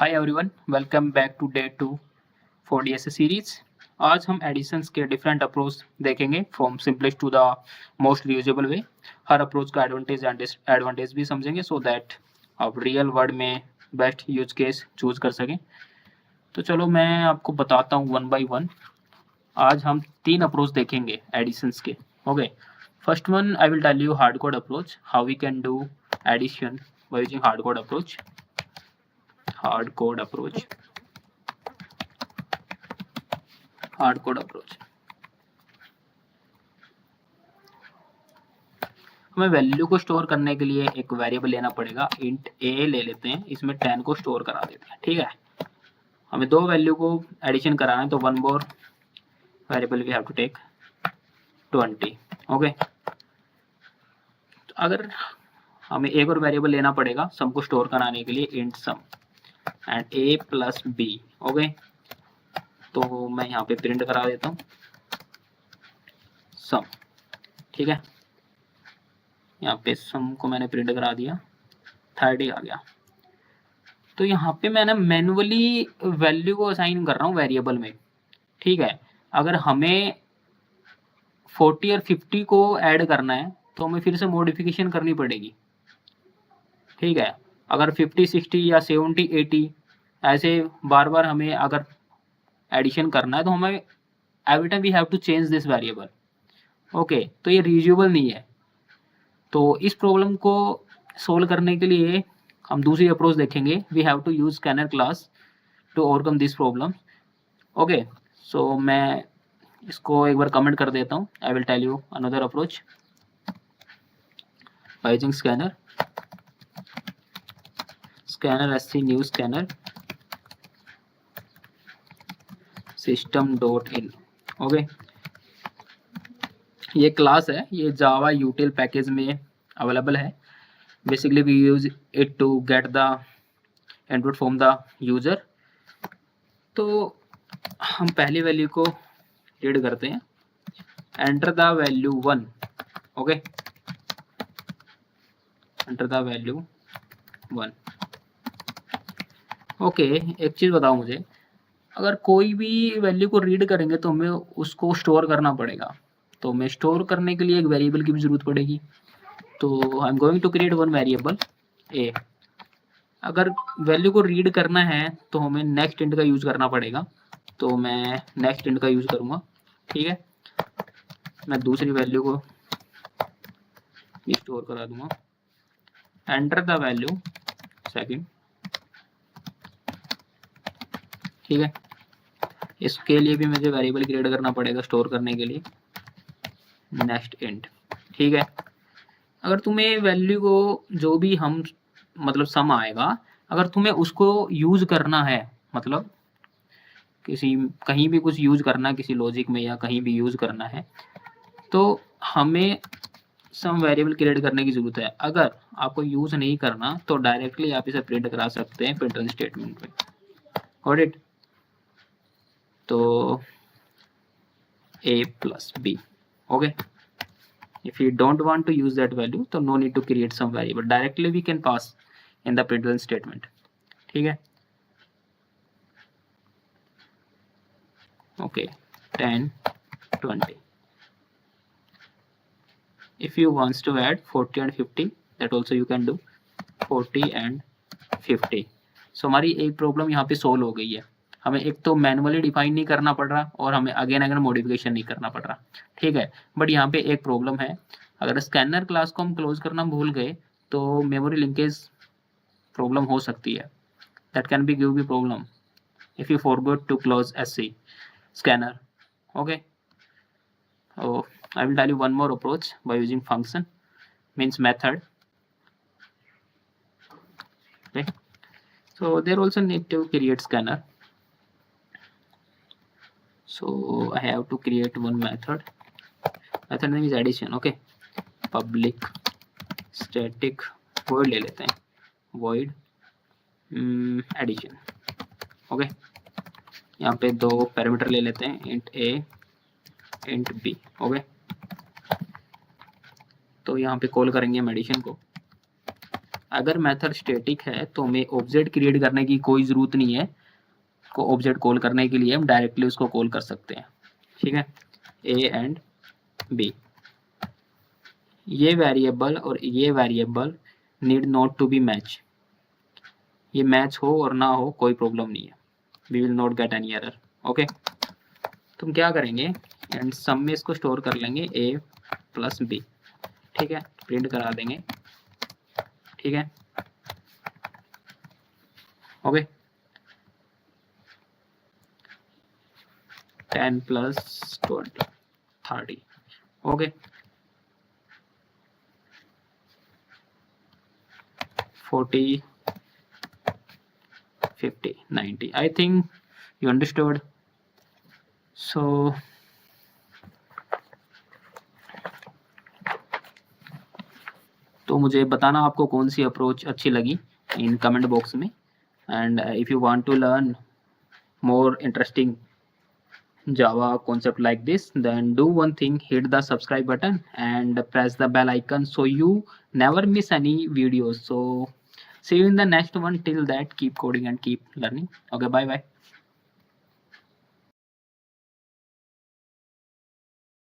Hi everyone, welcome back to day 2 for DSA series. आज हम additions के different approach देखेंगे from simplest to the most usable way. हर approach का advantage and disadvantage भी समझेंगे सो दैट आप रियल वर्ल्ड में बेस्ट यूज केस चूज कर सकें। तो चलो मैं आपको बताता हूँ वन बाय वन। आज हम 3 अप्रोच देखेंगे एडिशंस के। Okay, first one I will tell you hard code approach, how we can do addition by using hard code approach. Hard code approach हमें वैल्यू को स्टोर करने के लिए एक वेरिएबल लेना पड़ेगा। इंट ए ले लेते हैं, इसमें 10 को स्टोर करा देते हैं। ठीक है, हमें दो वैल्यू को एडिशन कराना है तो one more variable we have to take 20। Okay, तो अगर हमें एक और वेरिएबल लेना पड़ेगा सम को स्टोर कराने के लिए, int sum and A plus B. Okay, तो मैं यहाँ पे प्रिंट करा देता हूँ सम। ठीक है, यहाँ पे सम को मैंने प्रिंट करा दिया, 30 आ गया। तो यहाँ पे मैंने मैन्युअली वैल्यू को असाइन कर रहा हूँ वेरिएबल में। ठीक है, अगर हमें 40 और 50 को ऐड करना है तो हमें फिर से मॉडिफिकेशन करनी पड़ेगी। ठीक है, अगर 50, 60 या 70, 80 ऐसे बार बार हमें अगर एडिशन करना है तो हमें every time we have to change this variable. Okay, तो ये रीयूजेबल नहीं है। तो इस प्रॉब्लम को सोल्व करने के लिए हम दूसरी अप्रोच देखेंगे। We have to use scanner class to overcome this problem. Okay, so मैं इसको एक बार कमेंट कर देता हूँ। I will tell you another approach by using scanner sc new scanner system.in। Okay, ये क्लास है, ये जावा यूटिल पैकेज में अवेलेबल है। Basically we use it to get the input from the user. तो हम पहली वैल्यू को read करते हैं, enter the value 1। Okay, enter the value 1। Okay, एक चीज़ बताओ मुझे, अगर कोई भी वैल्यू को रीड करेंगे तो हमें उसको स्टोर करना पड़ेगा। तो हमें स्टोर करने के लिए एक वेरिएबल की भी जरूरत पड़ेगी। तो I am going to create one variable A. अगर वैल्यू को रीड करना है तो हमें नेक्स्ट इंट का यूज करना पड़ेगा। तो मैं नेक्स्ट इंट का यूज करूँगा। ठीक है, मैं दूसरी वैल्यू को स्टोर करा दूंगा, एंटर द वैल्यू सेकंड। ठीक है, इसके लिए भी मुझे वेरिएबल क्रिएट करना पड़ेगा स्टोर करने के लिए, नेक्स्ट इंट। ठीक है, अगर तुम्हें वैल्यू को जो भी हम मतलब सम आएगा, अगर तुम्हें उसको यूज करना है, मतलब किसी कहीं भी कुछ यूज करना है, किसी लॉजिक में या कहीं भी यूज करना है, तो हमें सम वेरिएबल क्रिएट करने की जरूरत है। अगर आपको यूज नहीं करना तो डायरेक्टली आप इसे प्रिंट करा सकते हैं प्रिंटल स्टेटमेंट में। Got it? तो a plus b। okay, if you don't want to use that value तो no need to create some variable, directly we can pass in the println statement। ठीक है, okay, 10, 20। if you wants to add 40 and 50 that also you can do 40 and 50। so हमारी एक problem यहाँ पे solve हो गई है। हमें एक तो मैनुअली डिफाइन नहीं करना पड़ रहा और हमें अगेन अगेन मॉडिफिकेशन नहीं करना पड़ रहा। ठीक है, बट यहाँ पे एक प्रॉब्लम है, अगर स्कैनर क्लास को हम क्लोज करना भूल गए तो मेमोरी लिंकेज प्रॉब्लम हो सकती है। That can be give be problem if you forgot to close SC scanner. Okay, I will tell you one more approach by using function, means method। okay, so there also need to create scanner। so I have to create one method name is addition। okay, public static void ले लेते हैं, void addition। Okay, यहाँ पे दो parameter ले लेते हैं, int a int b। Okay, तो यहाँ पे कॉल करेंगे हम एडिशन को। अगर मेथड स्टैटिक है तो हमें ऑब्जेक्ट क्रिएट करने की कोई ज़रूरत नहीं है, को ऑब्जेक्ट कॉल करने के लिए हम डायरेक्टली उसको कॉल कर सकते हैं, ठीक है। ए एंड बी, ये वेरिएबल और ये variable need not to be match, ये मैच हो और ना हो कोई प्रॉब्लम नहीं है, we will not get any error, okay. तुम क्या करेंगे, एंड सम में इसको स्टोर कर लेंगे ए प्लस बी, ठीक है, प्रिंट करा देंगे, ठीक है, okay. 10 plus 20 30, okay. 40 50 90, I think you understood. So तो मुझे बताना आपको कौन सी अप्रोच अच्छी लगी इन कमेंट बॉक्स में, and if you want to learn more interesting Java concept like this, then do one thing, hit the subscribe button and press the bell icon so you never miss any videos. So see you in the next one. Till that, keep coding and keep learning. Okay, bye bye.